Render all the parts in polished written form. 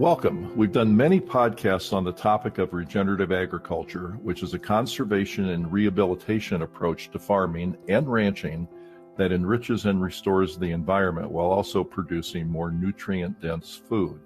Welcome. We've done many podcasts on the topic of regenerative agriculture, which is a conservation and rehabilitation approach to farming and ranching that enriches and restores the environment while also producing more nutrient-dense food.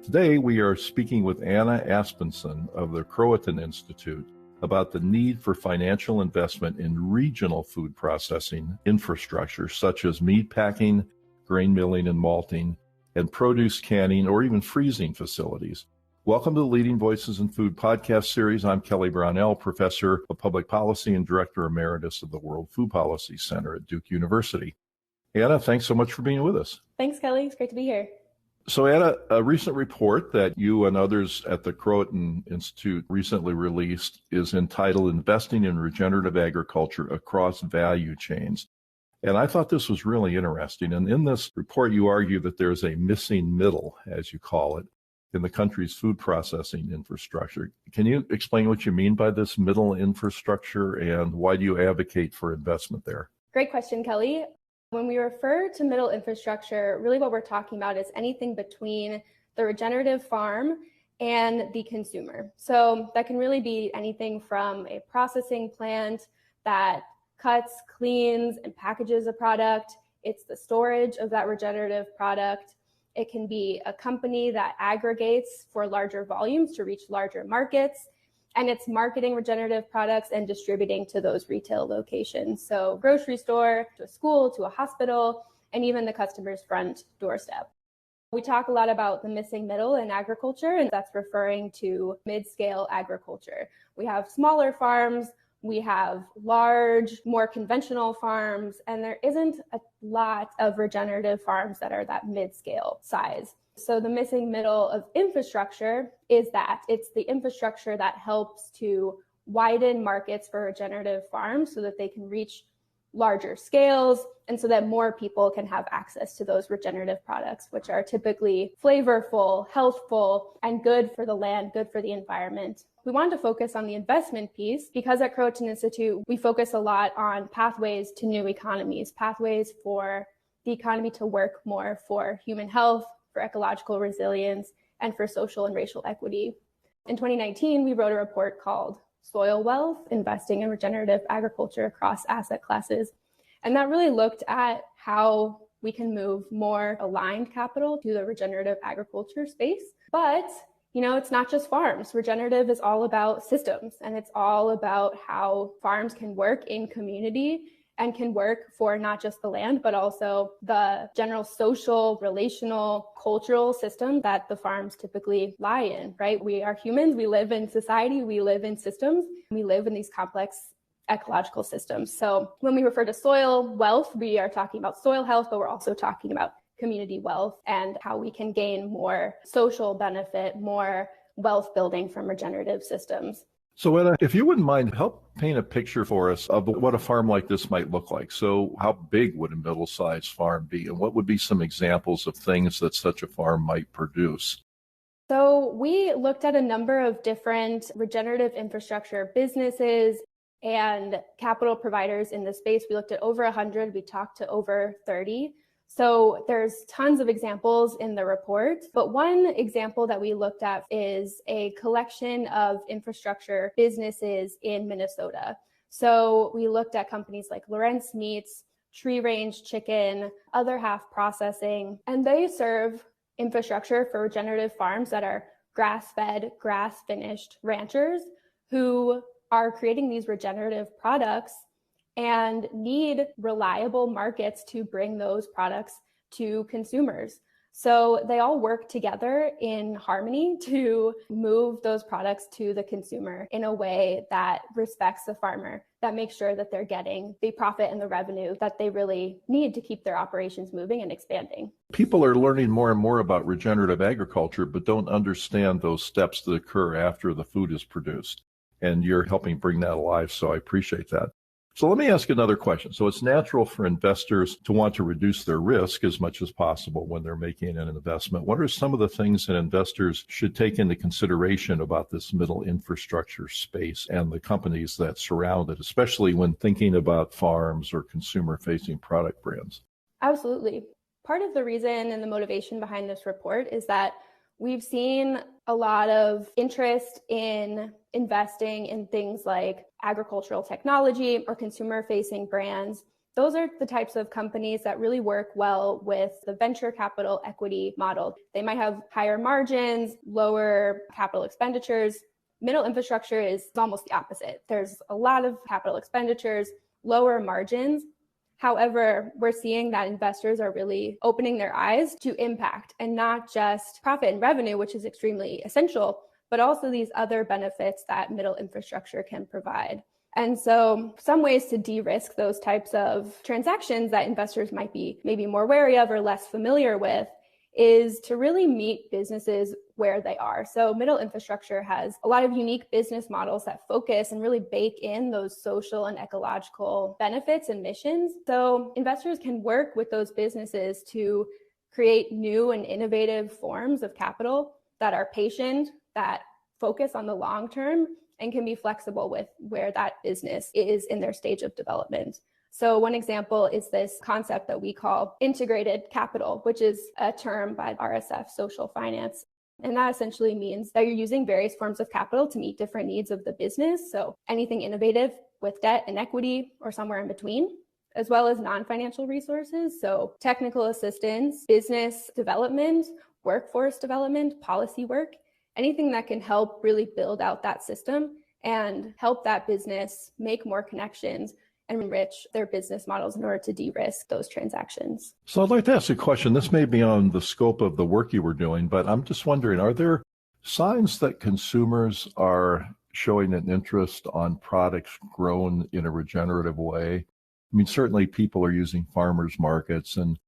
Today, we are speaking with Anna Aspenson of the Croatan Institute about the need for financial investment in regional food processing infrastructure, such as meat packing, grain milling and malting, and produce canning or even freezing facilities. Welcome to the Leading Voices in Food podcast series. I'm Kelly Brownell, Professor of Public Policy and Director Emeritus of the World Food Policy Center at Duke University. Anna, thanks so much for being with us. Thanks, Kelly. It's great to be here. So Anna, a recent report that you and others at the Croatan Institute recently released is entitled Investing in Regenerative Agriculture Across Value Chains. And I thought this was really interesting. And in this report, you argue that there's a missing middle, as you call it, in the country's food processing infrastructure. Can you explain what you mean by this middle infrastructure and why do you advocate for investment there? Great question, Kelly. When we refer to middle infrastructure, really what we're talking about is anything between the regenerative farm and the consumer. So that can really be anything from a processing plant that cuts, cleans, and packages a product. It's the storage of that regenerative product. It can be a company that aggregates for larger volumes to reach larger markets, and it's marketing regenerative products and distributing to those retail locations. So grocery store, to a school, to a hospital, and even the customer's front doorstep. We talk a lot about the missing middle in agriculture, and that's referring to mid-scale agriculture. We have smaller farms, we have large, more conventional farms, and there isn't a lot of regenerative farms that are that mid-scale size. So the missing middle of infrastructure is that it's the infrastructure that helps to widen markets for regenerative farms so that they can reach larger scales and so that more people can have access to those regenerative products, which are typically flavorful, healthful, and good for the land, good for the environment. We wanted to focus on the investment piece because at Croatan Institute, we focus a lot on pathways to new economies, pathways for the economy to work more for human health, for ecological resilience, and for social and racial equity. In 2019, we wrote a report called Soil Wealth, Investing in Regenerative Agriculture Across Asset Classes. And that really looked at how we can move more aligned capital to the regenerative agriculture space. But it's not just farms. Regenerative is all about systems, and it's all about how farms can work in community and can work for not just the land, but also the general social, relational, cultural system that the farms typically lie in, right? We are humans. We live in society. We live in systems. We live in these complex ecological systems. So when we refer to soil wealth, we are talking about soil health, but we're also talking about community wealth and how we can gain more social benefit, more wealth building from regenerative systems. So Anna, if you wouldn't mind, help paint a picture for us of what a farm like this might look like. So how big would a middle-sized farm be? And what would be some examples of things that such a farm might produce? So we looked at a number of different regenerative infrastructure businesses and capital providers in the space. We looked at over 100. We talked to over 30. So there's tons of examples in the report, but one example that we looked at is a collection of infrastructure businesses in Minnesota. So we looked at companies like Lawrence Meats, Tree Range Chicken, Other Half Processing, and they serve infrastructure for regenerative farms that are grass-fed, grass-finished ranchers who are creating these regenerative products and need reliable markets to bring those products to consumers. So they all work together in harmony to move those products to the consumer in a way that respects the farmer, that makes sure that they're getting the profit and the revenue that they really need to keep their operations moving and expanding. People are learning more and more about regenerative agriculture, but don't understand those steps that occur after the food is produced. And you're helping bring that alive, so I appreciate that. So let me ask another question. So it's natural for investors to want to reduce their risk as much as possible when they're making an investment. What are some of the things that investors should take into consideration about this middle infrastructure space and the companies that surround it, especially when thinking about farms or consumer-facing product brands? Absolutely. Part of the reason and the motivation behind this report is that We've seen a lot of interest in investing in things like agricultural technology or consumer-facing brands. Those are the types of companies that really work well with the venture capital equity model. They might have higher margins, lower capital expenditures. Middle infrastructure is almost the opposite. There's a lot of capital expenditures, lower margins. However, we're seeing that investors are really opening their eyes to impact and not just profit and revenue, which is extremely essential, but also these other benefits that middle infrastructure can provide. And so some ways to de-risk those types of transactions that investors might be maybe more wary of or less familiar with is to really meet businesses where they are. So middle infrastructure has a lot of unique business models that focus and really bake in those social and ecological benefits and missions. So investors can work with those businesses to create new and innovative forms of capital that are patient, that focus on the long term, and can be flexible with where that business is in their stage of development. So one example is this concept that we call integrated capital, which is a term by RSF Social Finance. And that essentially means that you're using various forms of capital to meet different needs of the business. So anything innovative with debt and equity or somewhere in between, as well as non-financial resources. So technical assistance, business development, workforce development, policy work, anything that can help really build out that system and help that business make more connections and enrich their business models in order to de-risk those transactions. So I'd like to ask a question. This may be beyond the scope of the work you were doing, but I'm just wondering, are there signs that consumers are showing an interest on products grown in a regenerative way? I mean, certainly people are using farmers markets and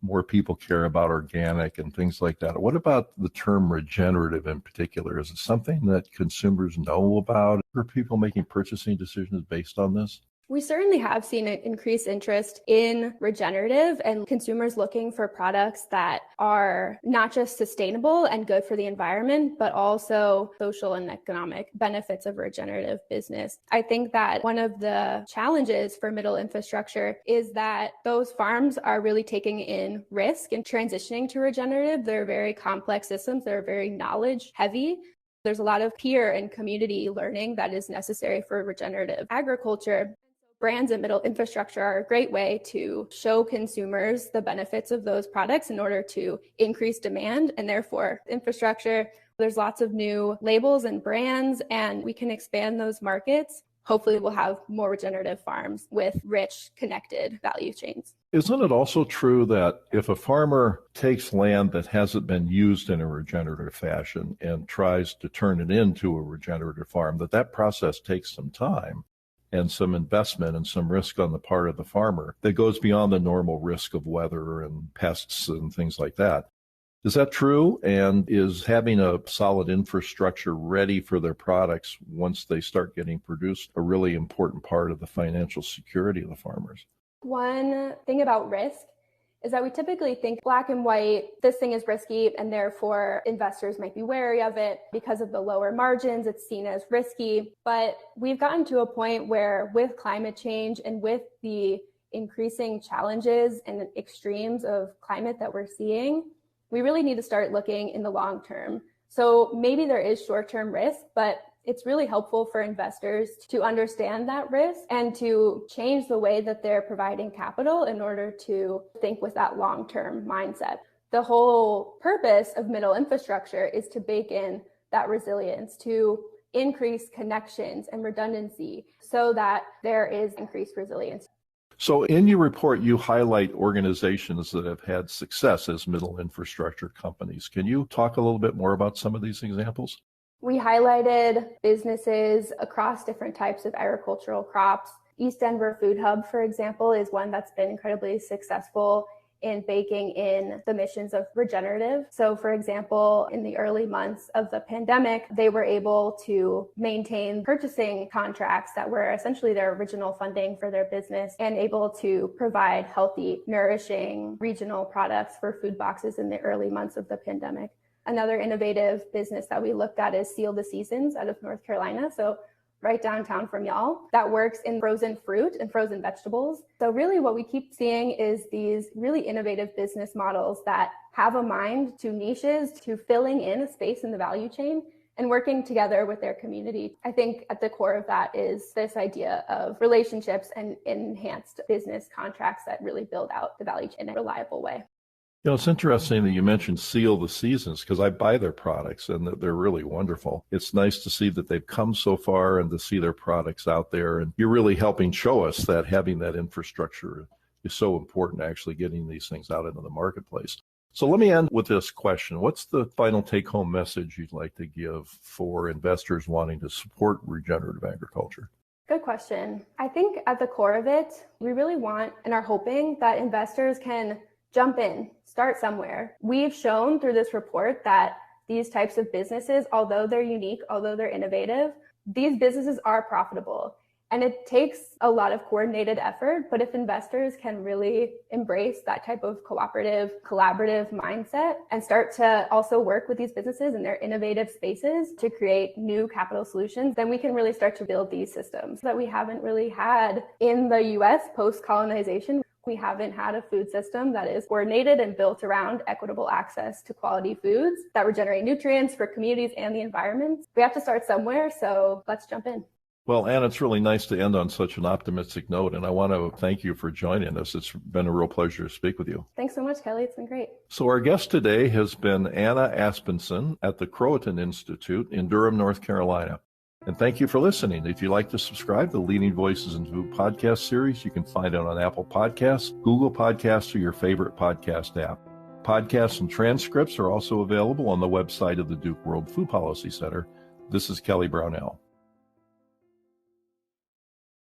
more people care about organic and things like that. What about the term regenerative in particular? Is it something that consumers know about? Are people making purchasing decisions based on this? We certainly have seen an increased interest in regenerative and consumers looking for products that are not just sustainable and good for the environment, but also social and economic benefits of regenerative business. I think that one of the challenges for middle infrastructure is that those farms are really taking in risk and transitioning to regenerative. They're very complex systems. They're very knowledge heavy. There's a lot of peer and community learning that is necessary for regenerative agriculture. Brands and middle infrastructure are a great way to show consumers the benefits of those products in order to increase demand and therefore infrastructure. There's lots of new labels and brands, and we can expand those markets. Hopefully we'll have more regenerative farms with rich, connected value chains. Isn't it also true that if a farmer takes land that hasn't been used in a regenerative fashion and tries to turn it into a regenerative farm, that process takes some time and some investment and some risk on the part of the farmer that goes beyond the normal risk of weather and pests and things like that? Is that true? And is having a solid infrastructure ready for their products once they start getting produced a really important part of the financial security of the farmers? One thing about risk is that we typically think black and white, this thing is risky, and therefore investors might be wary of it because of the lower margins. It's seen as risky. But we've gotten to a point where with climate change and with the increasing challenges and extremes of climate that we're seeing, we really need to start looking in the long term. So maybe there is short-term risk, but it's really helpful for investors to understand that risk and to change the way that they're providing capital in order to think with that long-term mindset. The whole purpose of middle infrastructure is to bake in that resilience, to increase connections and redundancy so that there is increased resilience. So in your report, you highlight organizations that have had success as middle infrastructure companies. Can you talk a little bit more about some of these examples? We highlighted businesses across different types of agricultural crops. East Denver Food Hub, for example, is one that's been incredibly successful in baking in the missions of regenerative. So, for example, in the early months of the pandemic, they were able to maintain purchasing contracts that were essentially their original funding for their business and able to provide healthy, nourishing regional products for food boxes in the early months of the pandemic. Another innovative business that we looked at is Seal the Seasons out of North Carolina. So right downtown from y'all that works in frozen fruit and frozen vegetables. So really what we keep seeing is these really innovative business models that have a mind to niches, to filling in a space in the value chain and working together with their community. I think at the core of that is this idea of relationships and enhanced business contracts that really build out the value chain in a reliable way. You know, it's interesting that you mentioned Seal the Seasons because I buy their products and they're really wonderful. It's nice to see that they've come so far and to see their products out there. And you're really helping show us that having that infrastructure is so important, actually getting these things out into the marketplace. So let me end with this question. What's the final take-home message you'd like to give for investors wanting to support regenerative agriculture? Good question. I think at the core of it, we really want and are hoping that investors can jump in, start somewhere. We've shown through this report that these types of businesses, although they're unique, although they're innovative, these businesses are profitable. And it takes a lot of coordinated effort, but if investors can really embrace that type of cooperative, collaborative mindset and start to also work with these businesses in their innovative spaces to create new capital solutions, then we can really start to build these systems that we haven't really had in the US post-colonization. We haven't had a food system that is coordinated and built around equitable access to quality foods that regenerate nutrients for communities and the environment. We have to start somewhere, so let's jump in. Well, Anna, it's really nice to end on such an optimistic note, and I want to thank you for joining us. It's been a real pleasure to speak with you. Thanks so much, Kelly. It's been great. So our guest today has been Anna Aspenson at the Croatan Institute in Durham, North Carolina. And thank you for listening. If you'd like to subscribe to the Leading Voices in Food podcast series, you can find it on Apple Podcasts, Google Podcasts, or your favorite podcast app. Podcasts and transcripts are also available on the website of the Duke World Food Policy Center. This is Kelly Brownell.